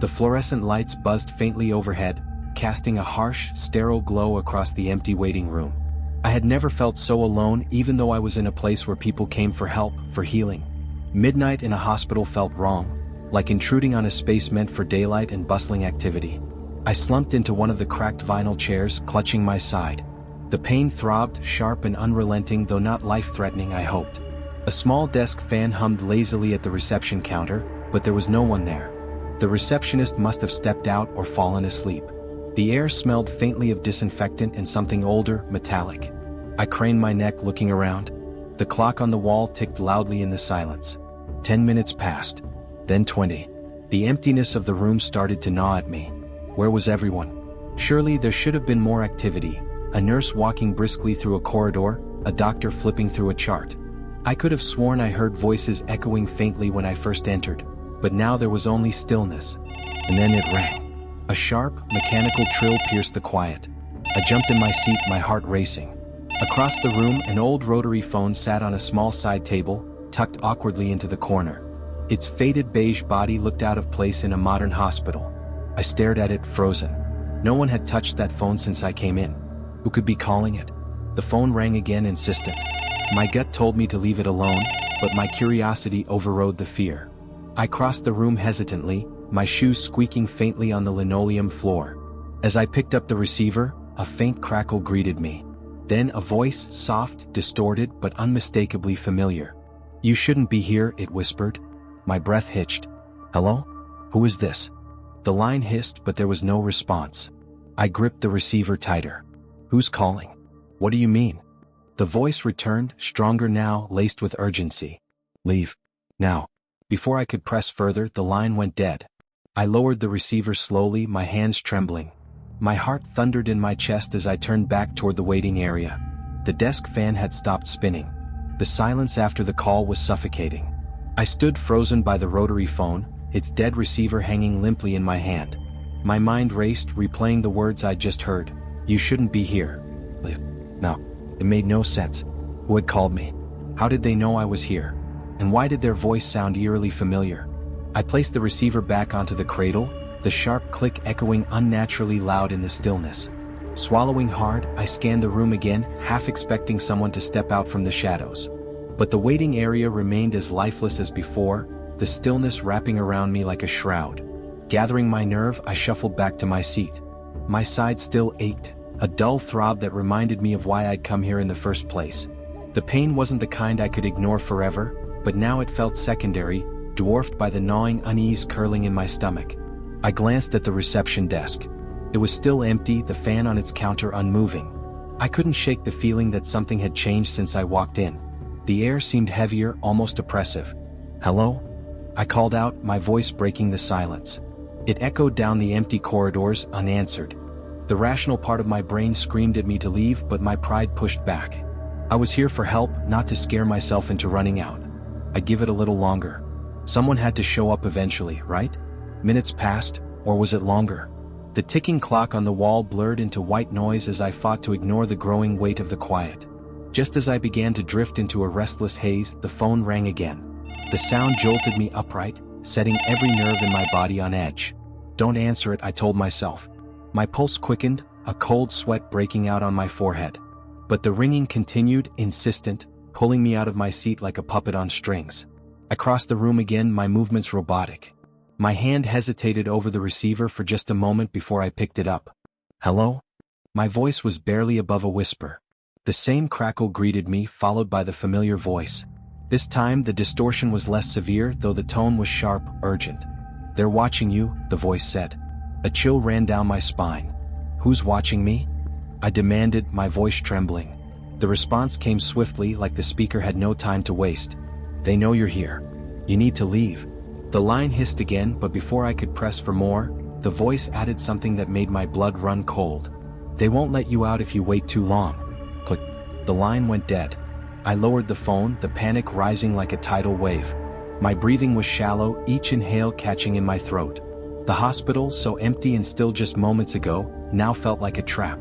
The fluorescent lights buzzed faintly overhead, casting a harsh, sterile glow across the empty waiting room. I had never felt so alone, even though I was in a place where people came for help, for healing. Midnight in a hospital felt wrong, like intruding on a space meant for daylight and bustling activity. I slumped into one of the cracked vinyl chairs, clutching my side. The pain throbbed, sharp and unrelenting, though not life-threatening, I hoped. A small desk fan hummed lazily at the reception counter, but there was no one there. The receptionist must have stepped out or fallen asleep. The air smelled faintly of disinfectant and something older, metallic. I craned my neck, looking around. The clock on the wall ticked loudly in the silence. 10 minutes passed, then 20. The emptiness of the room started to gnaw at me. Where was everyone? Surely there should have been more activity. A nurse walking briskly through a corridor, a doctor flipping through a chart. I could have sworn I heard voices echoing faintly when I first entered, but now there was only stillness. And then it rang. A sharp, mechanical trill pierced the quiet. I jumped in my seat, my heart racing. Across the room, an old rotary phone sat on a small side table, tucked awkwardly into the corner. Its faded beige body looked out of place in a modern hospital. I stared at it, frozen. No one had touched that phone since I came in. Who could be calling it? The phone rang again, insistent. My gut told me to leave it alone, but my curiosity overrode the fear. I crossed the room hesitantly, my shoes squeaking faintly on the linoleum floor. As I picked up the receiver, a faint crackle greeted me. Then a voice, soft, distorted, but unmistakably familiar. "You shouldn't be here," it whispered. My breath hitched. "Hello? Who is this?" The line hissed, but there was no response. I gripped the receiver tighter. "Who's calling? What do you mean?" The voice returned, stronger now, laced with urgency. "Leave. Now." Before I could press further, the line went dead. I lowered the receiver slowly, my hands trembling. My heart thundered in my chest as I turned back toward the waiting area. The desk fan had stopped spinning. The silence after the call was suffocating. I stood frozen by the rotary phone, its dead receiver hanging limply in my hand. My mind raced, replaying the words I'd just heard. "You shouldn't be here." Leave. No. It made no sense. Who had called me? How did they know I was here? And why did their voice sound eerily familiar? I placed the receiver back onto the cradle, the sharp click echoing unnaturally loud in the stillness. Swallowing hard, I scanned the room again, half expecting someone to step out from the shadows. But the waiting area remained as lifeless as before, the stillness wrapping around me like a shroud. Gathering my nerve, I shuffled back to my seat. My side still ached, a dull throb that reminded me of why I'd come here in the first place. The pain wasn't the kind I could ignore forever, but now it felt secondary, dwarfed by the gnawing unease curling in my stomach. I glanced at the reception desk. It was still empty, the fan on its counter unmoving. I couldn't shake the feeling that something had changed since I walked in. The air seemed heavier, almost oppressive. "Hello?" I called out, my voice breaking the silence. It echoed down the empty corridors, unanswered. The rational part of my brain screamed at me to leave, but my pride pushed back. I was here for help, not to scare myself into running out. I'd give it a little longer. Someone had to show up eventually, right? Minutes passed, or was it longer? The ticking clock on the wall blurred into white noise as I fought to ignore the growing weight of the quiet. Just as I began to drift into a restless haze, the phone rang again. The sound jolted me upright, setting every nerve in my body on edge. "Don't answer it," I told myself. My pulse quickened, a cold sweat breaking out on my forehead. But the ringing continued, insistent, pulling me out of my seat like a puppet on strings. I crossed the room again, my movements robotic. My hand hesitated over the receiver for just a moment before I picked it up. "Hello?" My voice was barely above a whisper. The same crackle greeted me, followed by the familiar voice. This time the distortion was less severe, though the tone was sharp, urgent. "They're watching you," the voice said. A chill ran down my spine. "Who's watching me?" I demanded, my voice trembling. The response came swiftly, like the speaker had no time to waste. "They know you're here. You need to leave." The line hissed again, but before I could press for more, the voice added something that made my blood run cold. "They won't let you out if you wait too long." Click. The line went dead. I lowered the phone, the panic rising like a tidal wave. My breathing was shallow, each inhale catching in my throat. The hospital, so empty and still just moments ago, now felt like a trap.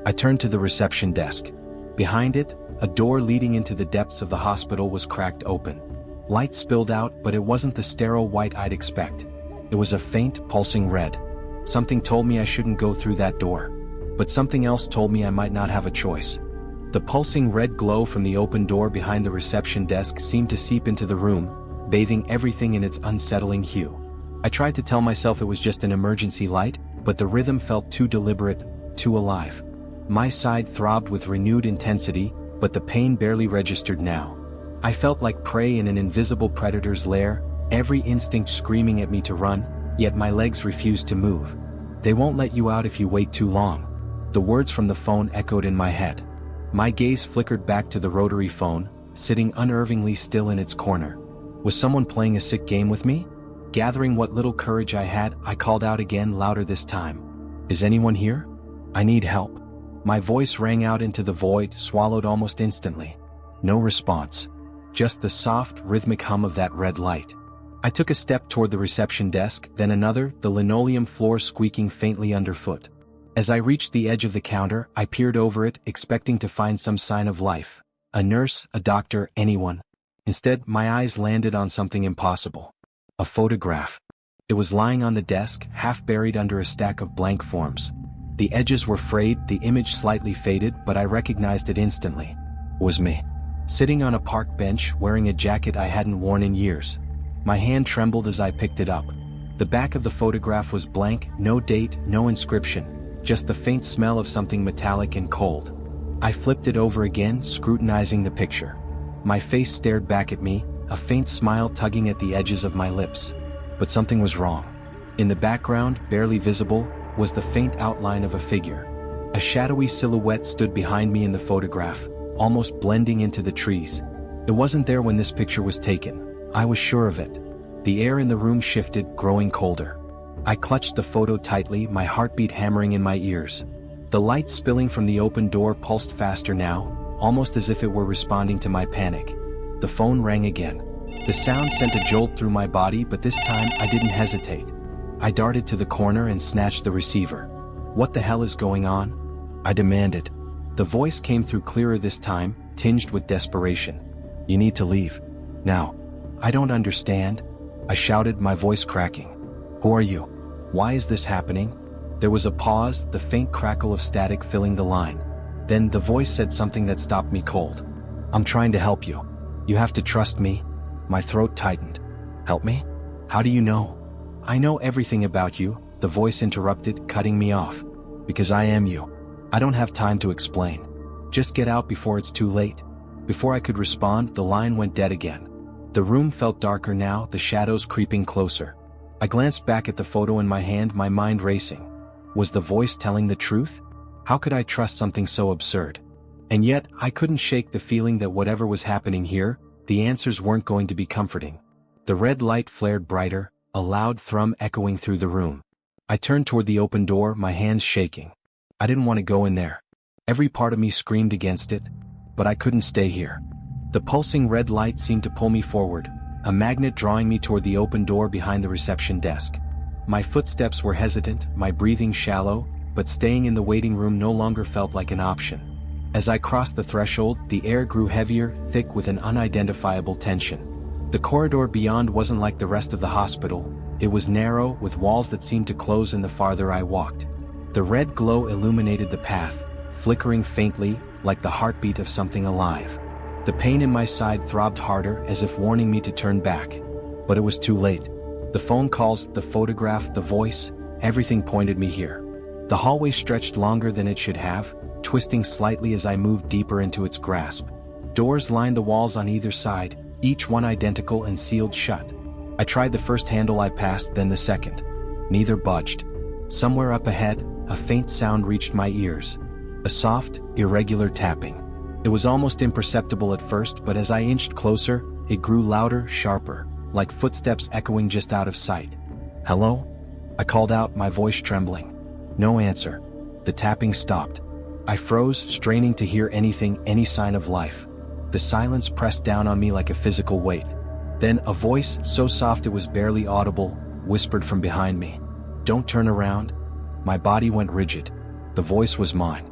I turned to the reception desk. Behind it, a door leading into the depths of the hospital was cracked open. Light spilled out, but it wasn't the sterile white I'd expect. It was a faint, pulsing red. Something told me I shouldn't go through that door. But something else told me I might not have a choice. The pulsing red glow from the open door behind the reception desk seemed to seep into the room, bathing everything in its unsettling hue. I tried to tell myself it was just an emergency light, but the rhythm felt too deliberate, too alive. My side throbbed with renewed intensity, but the pain barely registered now. I felt like prey in an invisible predator's lair, every instinct screaming at me to run, yet my legs refused to move. "They won't let you out if you wait too long." The words from the phone echoed in my head. My gaze flickered back to the rotary phone, sitting unnervingly still in its corner. Was someone playing a sick game with me? Gathering what little courage I had, I called out again, louder this time. "Is anyone here? I need help." My voice rang out into the void, swallowed almost instantly. No response. Just the soft, rhythmic hum of that red light. I took a step toward the reception desk, then another, the linoleum floor squeaking faintly underfoot. As I reached the edge of the counter, I peered over it, expecting to find some sign of life. A nurse, a doctor, anyone. Instead, my eyes landed on something impossible. A photograph. It was lying on the desk, half buried under a stack of blank forms. The edges were frayed, the image slightly faded, but I recognized it instantly. It was me. Sitting on a park bench, wearing a jacket I hadn't worn in years. My hand trembled as I picked it up. The back of the photograph was blank, no date, no inscription, just the faint smell of something metallic and cold. I flipped it over again, scrutinizing the picture. My face stared back at me, a faint smile tugging at the edges of my lips. But something was wrong. In the background, barely visible, was the faint outline of a figure. A shadowy silhouette stood behind me in the photograph, almost blending into the trees. It wasn't there when this picture was taken. I was sure of it. The air in the room shifted, growing colder. I clutched the photo tightly, my heartbeat hammering in my ears. The light spilling from the open door pulsed faster now, almost as if it were responding to my panic. The phone rang again. The sound sent a jolt through my body, but this time I didn't hesitate. I darted to the corner and snatched the receiver. "What the hell is going on?" I demanded. The voice came through clearer this time, tinged with desperation. "You need to leave. Now." "I don't understand," I shouted, my voice cracking. "Who are you? Why is this happening?" There was a pause, the faint crackle of static filling the line. Then the voice said something that stopped me cold. "I'm trying to help you. You have to trust me." My throat tightened. "Help me? How do you know?" "I know everything about you," the voice interrupted, cutting me off. "Because I am you. I don't have time to explain. Just get out before it's too late." Before I could respond, the line went dead again. The room felt darker now, the shadows creeping closer. I glanced back at the photo in my hand, my mind racing. Was the voice telling the truth? How could I trust something so absurd? And yet, I couldn't shake the feeling that whatever was happening here, the answers weren't going to be comforting. The red light flared brighter, a loud thrum echoing through the room. I turned toward the open door, my hands shaking. I didn't want to go in there. Every part of me screamed against it, but I couldn't stay here. The pulsing red light seemed to pull me forward, a magnet drawing me toward the open door behind the reception desk. My footsteps were hesitant, my breathing shallow, but staying in the waiting room no longer felt like an option. As I crossed the threshold, the air grew heavier, thick with an unidentifiable tension. The corridor beyond wasn't like the rest of the hospital. It was narrow, with walls that seemed to close in the farther I walked. The red glow illuminated the path, flickering faintly, like the heartbeat of something alive. The pain in my side throbbed harder, as if warning me to turn back. But it was too late. The phone calls, the photograph, the voice, everything pointed me here. The hallway stretched longer than it should have, twisting slightly as I moved deeper into its grasp. Doors lined the walls on either side, each one identical and sealed shut. I tried the first handle I passed, then the second. Neither budged. Somewhere up ahead, a faint sound reached my ears. A soft, irregular tapping. It was almost imperceptible at first, but as I inched closer, it grew louder, sharper, like footsteps echoing just out of sight. "Hello?" I called out, my voice trembling. No answer. The tapping stopped. I froze, straining to hear anything, any sign of life. The silence pressed down on me like a physical weight. Then a voice, so soft it was barely audible, whispered from behind me. "Don't turn around." My body went rigid. The voice was mine.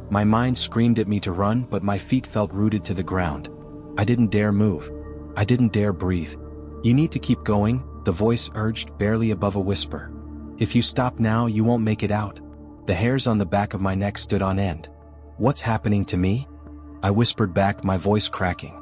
My mind screamed at me to run, but my feet felt rooted to the ground. I didn't dare move. I didn't dare breathe. "You need to keep going," the voice urged, barely above a whisper. "If you stop now, you won't make it out." The hairs on the back of my neck stood on end. "What's happening to me?" I whispered back, my voice cracking.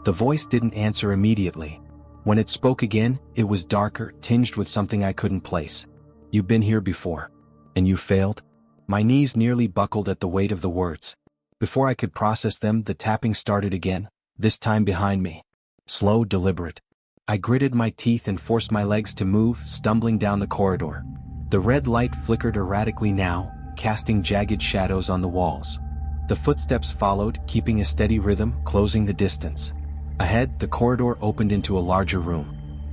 The voice didn't answer immediately. When it spoke again, it was darker, tinged with something I couldn't place. "You've been here before. And you failed?" My knees nearly buckled at the weight of the words. Before I could process them, the tapping started again, this time behind me. Slow, deliberate. I gritted my teeth and forced my legs to move, stumbling down the corridor. The red light flickered erratically now, casting jagged shadows on the walls. The footsteps followed, keeping a steady rhythm, closing the distance. Ahead, the corridor opened into a larger room.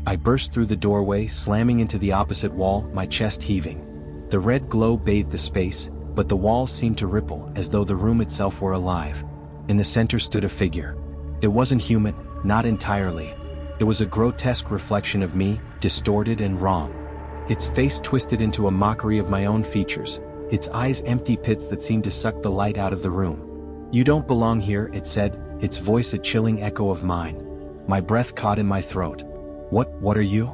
I burst through the doorway, slamming into the opposite wall, my chest heaving. The red glow bathed the space, but the walls seemed to ripple, as though the room itself were alive. In the center stood a figure. It wasn't human, not entirely. It was a grotesque reflection of me, distorted and wrong. Its face twisted into a mockery of my own features, its eyes empty pits that seemed to suck the light out of the room. "You don't belong here," it said, its voice a chilling echo of mine. My breath caught in my throat. What are you?"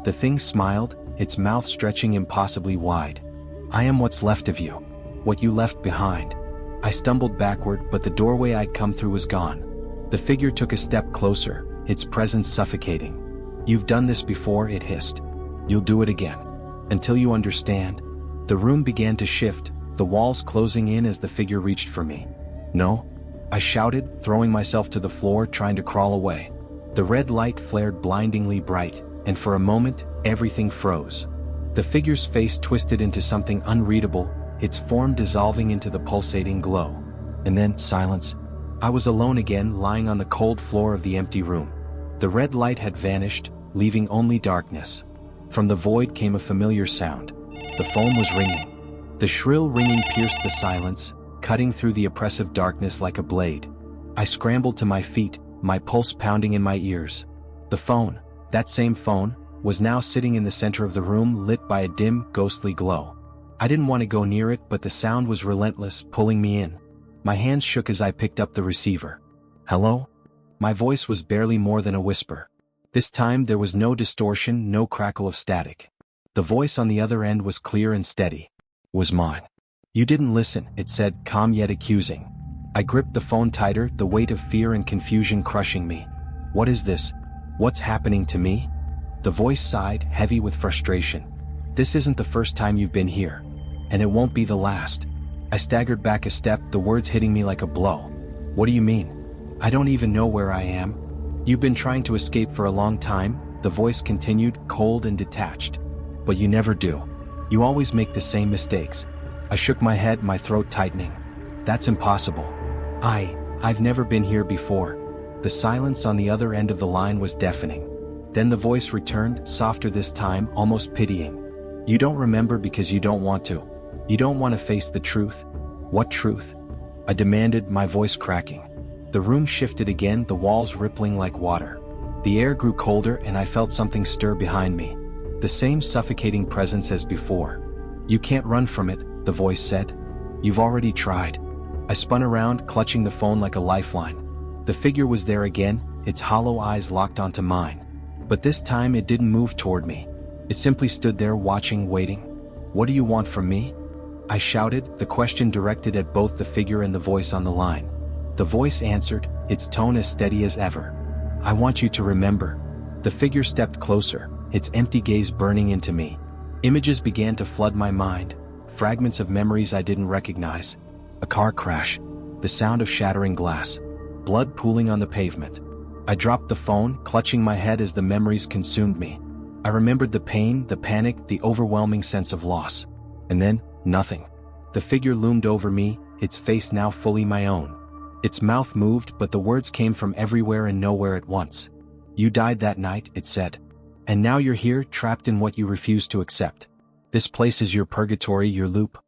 The thing smiled, its mouth stretching impossibly wide. "I am what's left of you. What you left behind." I stumbled backward, but the doorway I'd come through was gone. The figure took a step closer, its presence suffocating. "You've done this before," it hissed. "You'll do it again. Until you understand." The room began to shift, the walls closing in as the figure reached for me. "No," I shouted, throwing myself to the floor, trying to crawl away. The red light flared blindingly bright, and for a moment, everything froze. The figure's face twisted into something unreadable, its form dissolving into the pulsating glow. And then, silence. I was alone again, lying on the cold floor of the empty room. The red light had vanished, leaving only darkness. From the void came a familiar sound. The phone was ringing. The shrill ringing pierced the silence, cutting through the oppressive darkness like a blade. I scrambled to my feet, my pulse pounding in my ears. The phone, that same phone, was now sitting in the center of the room, lit by a dim, ghostly glow. I didn't want to go near it, but the sound was relentless, pulling me in. My hands shook as I picked up the receiver. "Hello?" My voice was barely more than a whisper. This time there was no distortion, no crackle of static. The voice on the other end was clear and steady. Was mine. "You didn't listen," it said, calm yet accusing. I gripped the phone tighter, the weight of fear and confusion crushing me. "What is this? What's happening to me?" The voice sighed, heavy with frustration. "This isn't the first time you've been here. And it won't be the last." I staggered back a step, the words hitting me like a blow. "What do you mean? I don't even know where I am." "You've been trying to escape for a long time," the voice continued, cold and detached. "But you never do. You always make the same mistakes." I shook my head, my throat tightening. "That's impossible. I've never been here before." The silence on the other end of the line was deafening. Then the voice returned, softer this time, almost pitying. "You don't remember because you don't want to. You don't want to face the truth." "What truth?" I demanded, my voice cracking. The room shifted again, the walls rippling like water. The air grew colder and I felt something stir behind me. The same suffocating presence as before. "You can't run from it," the voice said. "You've already tried." I spun around, clutching the phone like a lifeline. The figure was there again, its hollow eyes locked onto mine. But this time it didn't move toward me. It simply stood there watching, waiting. "What do you want from me?" I shouted, the question directed at both the figure and the voice on the line. The voice answered, its tone as steady as ever. "I want you to remember." The figure stepped closer, its empty gaze burning into me. Images began to flood my mind, fragments of memories I didn't recognize. A car crash, the sound of shattering glass, blood pooling on the pavement. I dropped the phone, clutching my head as the memories consumed me. I remembered the pain, the panic, the overwhelming sense of loss. And then, nothing. The figure loomed over me, its face now fully my own. Its mouth moved, but the words came from everywhere and nowhere at once. "You died that night," it said. "And now you're here, trapped in what you refuse to accept. This place is your purgatory, your loop.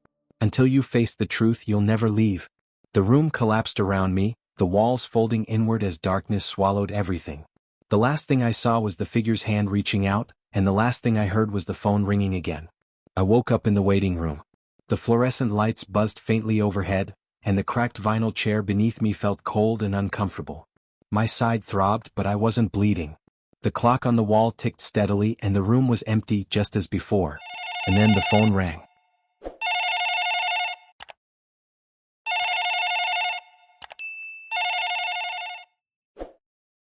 Until you face the truth, you'll never leave." The room collapsed around me, the walls folding inward as darkness swallowed everything. The last thing I saw was the figure's hand reaching out, and the last thing I heard was the phone ringing again. I woke up in the waiting room. The fluorescent lights buzzed faintly overhead, and the cracked vinyl chair beneath me felt cold and uncomfortable. My side throbbed, but I wasn't bleeding. The clock on the wall ticked steadily and the room was empty just as before. And then the phone rang.